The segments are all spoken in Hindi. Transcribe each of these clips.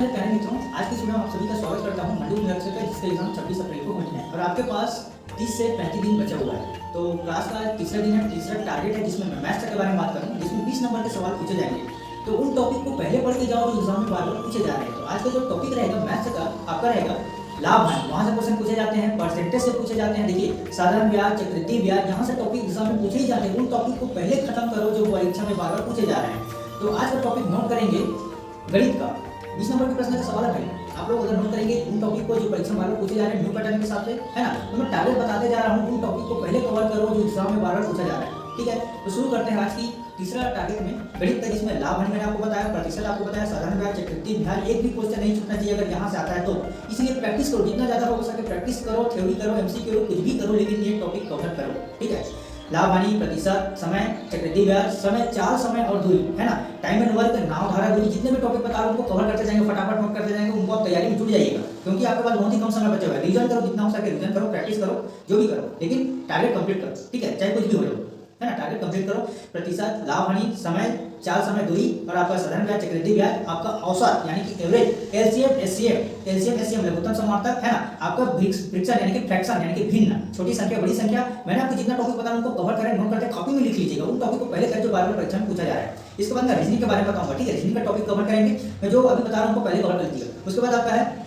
प्यारे मित्रों, आज की वीडियो में आप सभी का स्वागत करता हूं मंडी यूनिवर्सिटी का, जिसका एग्जाम 26 अप्रैल को होना है और आपके पास 30 से 35 दिन बचा हुआ है। तो क्लास का तीसरा दिन है, तीसरा टारगेट है जिसमें मैं मैथ्स के बारे में बात करूँ, जिसमें 20 नंबर के सवाल पूछे जाएंगे। तो उन टॉपिक को पहले पढ़ के जाओ जो एग्जाम में बार बार पूछे जा रहे हैं। तो आज का जो टॉपिक रहेगा मैथ्स का आपका रहेगा लाभ हानि। वहाँ से क्वेश्चन पूछे जाते हैं, परसेंटेज से पूछे जाते हैं। देखिए साधारण ब्याज, चक्रवृद्धि ब्याज, यहाँ से टॉपिक एग्जाम में पूछे ही जाते हैं। उन टॉपिक को पहले खत्म करो जो परीक्षा में बार बार पूछे जा रहे हैं। तो आज का टॉपिक नोट करेंगे गणित का 20 नंबर के प्रश्न का सवाल है भाई। आप लोग अगर नोट करेंगे उन टॉपिक को जो परीक्षा में बार बार पूछे जा रहे हैं न्यू पैटर्न के हिसाब से, है ना। तो मैं टारगेट बताते जा रहा हूँ, उन टॉपिक को पहले कवर करो जो एग्जाम में बार बार पूछा जा रहा है। ठीक है, तो शुरू करते हैं आज की तीसरा टारगेट में गणित का, जिसमें लाभ हानि मैंने आपको बताया, प्रतिशत आपको बताया, साधारण ब्याज, चक्रवृद्धि ब्याज। एक भी क्वेश्चन नहीं छूटना चाहिए अगर यहाँ से आता है तो। इसलिए प्रैक्टिस करो, जितना ज्यादा हो सके प्रैक्टिस करो, थ्योरी करो, एमसीक्यू करो, कुछ भी करो, लेकिन ये टॉपिक कवर करो। ठीक है, लाभ हानि, प्रतिशत, समय, चक्रवृद्धि ब्याज, समय, चाल, समय और दूरी, है ना। टाइम एंड वर्क, नाव, धारा, दूरी, जितने भी टॉपिक बता रहा हूं उनको कवर करते जाएंगे, फटाफट नोट करते जाएंगे। उनको आप तैयारी में जुट जाइएगा, क्योंकि आपके पास बहुत ही कम समय बचा हुआ है। रिवीजन करो, जितना हो सके रिवीजन करो, प्रैक्टिस करो, जो भी करो, लेकिन टारगेट कंप्लीट करो। ठीक है, चाहे कुछ भी हो जाए, है ना। टारगेट कंप्लीट करो। प्रतिशत, लाभ हानि, समय, चाल, समय, दूरी और आपका साधारण ब्याज, चक्रवृद्धि ब्याज, आपका औसत यानी कि एवरेज, एलसीएम, एससीएम लघुत्तम समार्थक, है ना। आपका फ्रिक्शन यानी कि फ्रैक्शन यानी कि भिन्न, छोटी संख्या, बड़ी संख्या। मैंने आपको जितना टॉपिक बताया उनको कवर करें, नोट करके कॉपी में लिख लीजिएगा। उन टॉपिक को पहले करें जो बार बार परीक्षा में पूछा जा रहा है। इसके बाद मैं रीजनिंग के बारे में बताऊंगा। ठीक है, रीजनिंग का टॉपिक कवर करेंगे। मैं जो अभी बता रहा हूं उनको पहले कवर कर लीजिएगा। उसके बाद आपका है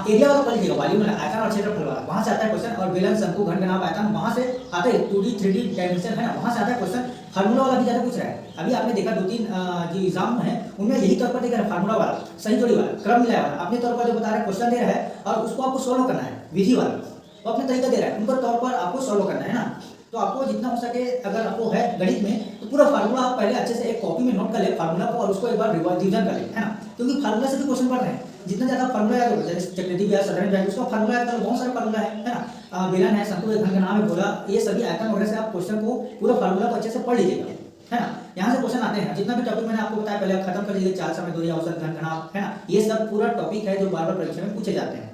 एरिया वाला पढ़ लीजिएगा, वॉल्यूम वाला, आयतन और क्षेत्रफल वाला। वहां से आता है क्वेश्चन। और बेलन, शंकु, घन, घनाभ, आयतन, वहां से आता है 2D 3D डायमेंशन, है ना। वहां से आता है क्वेश्चन। फार्मूला वाला भी ज्यादा पूछ रहा है। अभी आपने देखा 2-3 जो एग्जाम है उनमें यही तौर पर देख रहा है, फार्मूला वाला, सही जोड़ी वाला, क्रम मिलाया वाला अपने तौर पर जो बता रहा है, क्वेश्चन दे रहा है और उसको आपको सोल्व करना है, विधि वाला वो अपने तरीका दे रहा है, उनके तौर पर आपको सोल्व करना है ना। तो आपको जितना हो सके, अगर आपको है गणित में, तो पूरा फार्मूला आप पहले अच्छे से एक कॉपी में नोट कर ले फार्मूला को, और उसको एक बार रिवीजन कर ले, है ना। क्योंकि फार्मूला से भी क्वेश्चन पढ़ रहे हैं। जितना ज्यादा फार्मूला याद होगा, जैसे चक्रवृद्धि ब्याज, साधारण ब्याज, उसका फार्मूला याद करो, बहुत सारे फार्मूला है ना। बेलन है, शंकु है, घन, घनाभ है, गोला, ये सभी आयतन वगैरह से आप क्वेश्चन को पूरा फार्मूला को अच्छे से पढ़ लीजिएगा, है ना। यहाँ से क्वेश्चन आते हैं, जितना भी टॉपिक मैंने आपको बताया पहले खत्म कर लीजिए। चाल, समय, दूरी, औसत, घन, घनाभ, है ना। ये सब पूरा टॉपिक है जो बार बार परीक्षा में पूछे जाते हैं।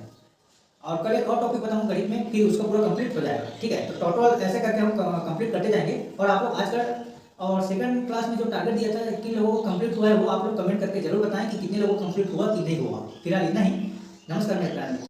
और कल एक और टॉपिक बताऊंगा गणित में, फिर उसका पूरा कंप्लीट हो जाएगा। ठीक है, तो टोटल ऐसे करके हम कंप्लीट करते जाएंगे। और आपको आज का और सेकंड क्लास में जो टारगेट दिया था, किन लोगों को कंप्लीट हुआ है, वो आप लोग कमेंट करके जरूर बताएं कि कितने लोगों को कंप्लीट हुआ कि नहीं हुआ। फिलहाल इतना ही। नमस्कार मेरे प्यारे।